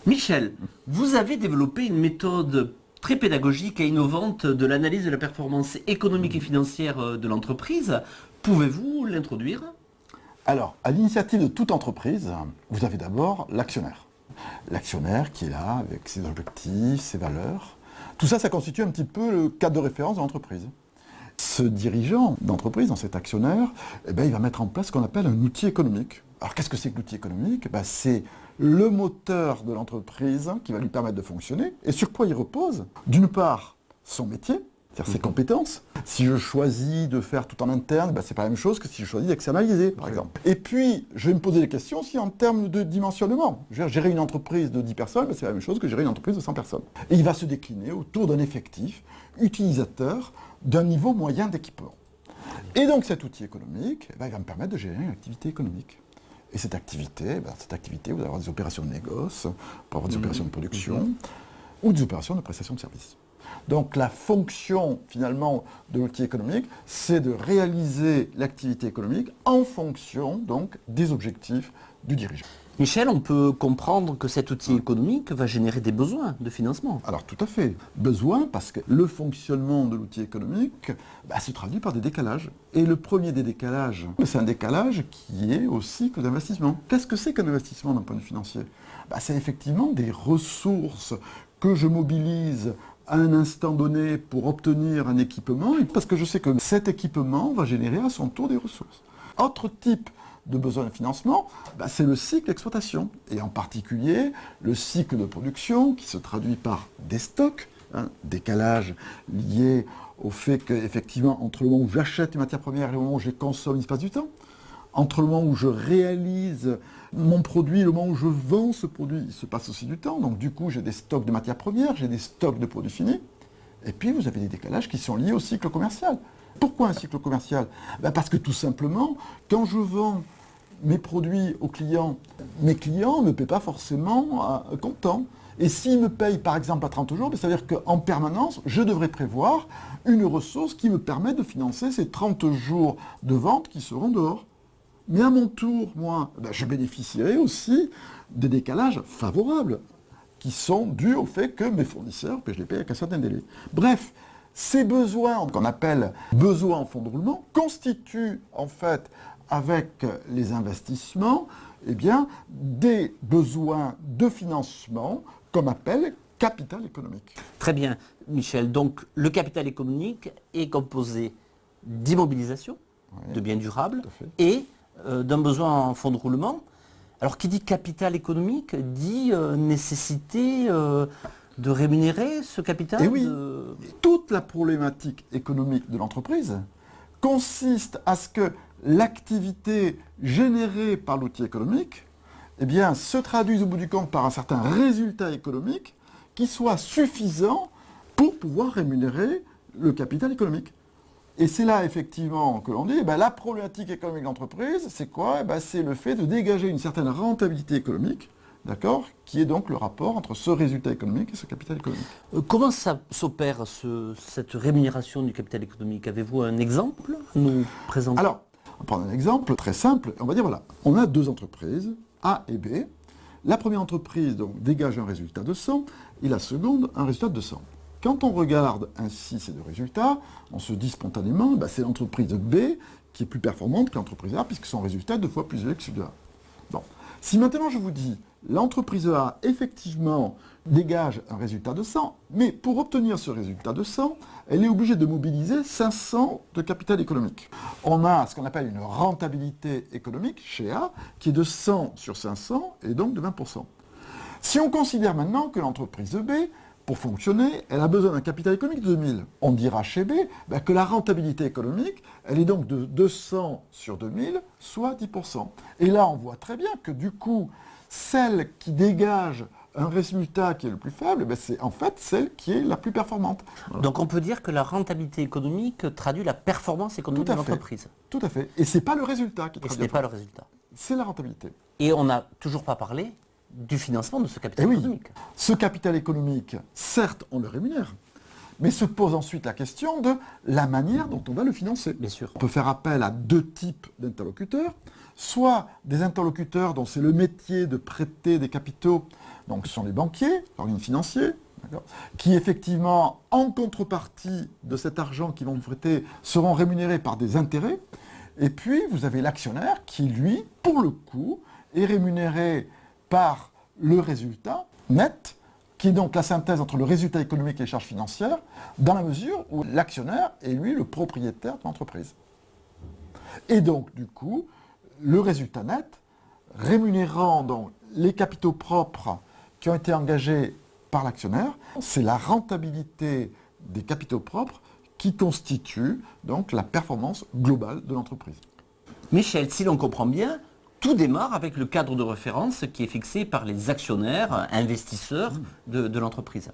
Michel, vous avez développé une méthode très pédagogique et innovante de l'analyse de la performance économique et financière de l'entreprise. Pouvez-vous l'introduire? Alors, à l'initiative de toute entreprise, vous avez d'abord l'actionnaire. L'actionnaire qui est là avec ses objectifs, ses valeurs. Tout ça, ça constitue un petit peu le cadre de référence de l'entreprise. Ce dirigeant d'entreprise, dans cet actionnaire, il va mettre en place ce qu'on appelle un outil économique. Alors, qu'est-ce que c'est que l'outil économique? C'est le moteur de l'entreprise qui va lui permettre de fonctionner. Et sur quoi il repose? D'une part, son métier, c'est-à-dire ses compétences. Si je choisis de faire tout en interne, c'est pas la même chose que si je choisis d'externaliser, par exemple. Et puis, je vais me poser des questions aussi en termes de dimensionnement. Je veux dire, gérer une entreprise de 10 personnes, c'est la même chose que gérer une entreprise de 100 personnes. Et il va se décliner autour d'un effectif utilisateur d'un niveau moyen d'équipement. Et donc, cet outil économique, il va me permettre de gérer une activité économique. Et cette activité, vous allez avoir des opérations de négoce, pour avoir des opérations de production, ou des opérations de prestation de services. Donc la fonction finalement de l'outil économique, c'est de réaliser l'activité économique en fonction donc des objectifs du dirigeant. Michel, on peut comprendre que cet outil économique va générer des besoins de financement. Alors tout à fait, besoin parce que le fonctionnement de l'outil économique se traduit par des décalages. Et le premier des décalages, c'est un décalage qui est au cycle d'investissement. Qu'est-ce que c'est qu'un investissement d'un point de vue financier? C'est effectivement des ressources que je mobilise à un instant donné pour obtenir un équipement, parce que je sais que cet équipement va générer à son tour des ressources. Autre type de besoin de financement, c'est le cycle d'exploitation, et en particulier le cycle de production qui se traduit par des stocks, décalage lié au fait qu'effectivement, entre le moment où j'achète une matière première et le moment où je les consomme, il se passe du temps. Entre le moment où je réalise mon produit et le moment où je vends ce produit, il se passe aussi du temps. Donc du coup, j'ai des stocks de matières premières, j'ai des stocks de produits finis. Et puis, vous avez des décalages qui sont liés au cycle commercial. Pourquoi un cycle commercial? Parce que tout simplement, quand je vends mes produits aux clients, mes clients ne me paient pas forcément comptant. Et s'ils me payent par exemple à 30 jours, ça veut dire qu'en permanence, je devrais prévoir une ressource qui me permet de financer ces 30 jours de vente qui seront dehors. Mais à mon tour, moi, je bénéficierai aussi des décalages favorables qui sont dus au fait que mes fournisseurs, que je les paye avec un certain délai. Bref, ces besoins qu'on appelle besoins en fonds de roulement constituent en fait, avec les investissements, des besoins de financement qu'on appelle capital économique. Très bien, Michel. Donc le capital économique est composé d'immobilisation, de biens durables, et d'un besoin en fonds de roulement. Alors qui dit capital économique dit nécessité de rémunérer ce capital. Et oui, toute la problématique économique de l'entreprise consiste à ce que l'activité générée par l'outil économique se traduise au bout du compte par un certain résultat économique qui soit suffisant pour pouvoir rémunérer le capital économique. Et c'est là, effectivement, que l'on dit, la problématique économique de l'entreprise, c'est quoi? C'est le fait de dégager une certaine rentabilité économique, d'accord, qui est donc le rapport entre ce résultat économique et ce capital économique. Comment ça s'opère, cette rémunération du capital économique? Avez-vous un exemple à nous présenter? Alors, on va prendre un exemple très simple. On va dire, voilà, on a deux entreprises, A et B. La première entreprise donc, dégage un résultat de 100 et la seconde un résultat de 200. Quand on regarde ainsi ces deux résultats, on se dit spontanément, c'est l'entreprise B qui est plus performante que l'entreprise A, puisque son résultat est 2 fois plus élevé que celui de A. Bon. Si maintenant je vous dis, l'entreprise A, effectivement, dégage un résultat de 100, mais pour obtenir ce résultat de 100, elle est obligée de mobiliser 500 de capital économique. On a ce qu'on appelle une rentabilité économique chez A, qui est de 100 sur 500, et donc de 20%. Si on considère maintenant que l'entreprise B, pour fonctionner, elle a besoin d'un capital économique de 2000. On dira chez B que la rentabilité économique, elle est donc de 200 sur 2000, soit 10%. Et là, on voit très bien que du coup, celle qui dégage un résultat qui est le plus faible, c'est en fait celle qui est la plus performante. Voilà. Donc on peut dire que la rentabilité économique traduit la performance économique de l'entreprise. Tout à fait. Et ce n'est pas le résultat qui traduit. Et ce n'est pas le résultat. C'est la rentabilité. Et on n'a toujours pas parlé du financement de ce capital économique. Ce capital économique, certes, on le rémunère, mais se pose ensuite la question de la manière dont on va le financer. Bien sûr. On peut faire appel à deux types d'interlocuteurs, soit des interlocuteurs dont c'est le métier de prêter des capitaux donc ce sont les banquiers, les organismes financiers, qui effectivement, en contrepartie de cet argent qu'ils vont prêter, seront rémunérés par des intérêts. Et puis, vous avez l'actionnaire qui, lui, pour le coup, est rémunéré par le résultat net, qui est donc la synthèse entre le résultat économique et les charges financières, dans la mesure où l'actionnaire est, lui, le propriétaire de l'entreprise. Et donc, du coup, le résultat net, rémunérant donc les capitaux propres qui ont été engagés par l'actionnaire, c'est la rentabilité des capitaux propres qui constitue donc la performance globale de l'entreprise. Michel, si l'on comprend bien, tout démarre avec le cadre de référence qui est fixé par les actionnaires, investisseurs de l'entreprise,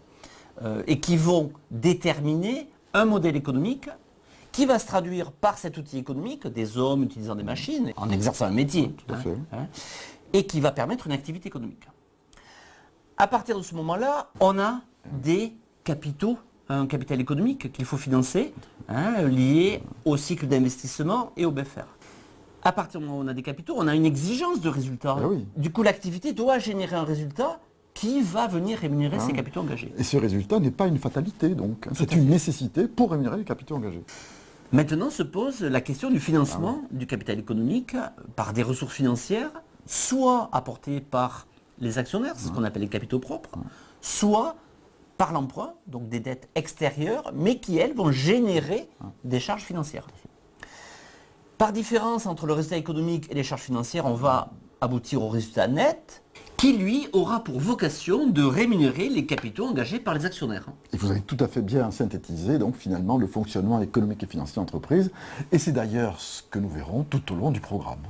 et qui vont déterminer un modèle économique qui va se traduire par cet outil économique, des hommes utilisant des machines, en exerçant un métier, Tout à fait. Et qui va permettre une activité économique. À partir de ce moment-là, on a des capitaux, un capital économique qu'il faut financer, lié au cycle d'investissement et au BFR. À partir du moment où on a des capitaux, on a une exigence de résultat. Ah oui. Du coup, l'activité doit générer un résultat qui va venir rémunérer ces capitaux engagés. Et ce résultat n'est pas une fatalité, donc. C'est une nécessité pour rémunérer les capitaux engagés. Maintenant se pose la question du financement du capital économique par des ressources financières, soit apportées par les actionnaires, c'est ce qu'on appelle les capitaux propres, soit par l'emprunt, donc des dettes extérieures, mais qui, elles, vont générer des charges financières. Par différence entre le résultat économique et les charges financières, on va aboutir au résultat net, qui, lui, aura pour vocation de rémunérer les capitaux engagés par les actionnaires. Et vous avez tout à fait bien synthétisé, donc, finalement, le fonctionnement économique et financier de l'entreprise. Et c'est d'ailleurs ce que nous verrons tout au long du programme.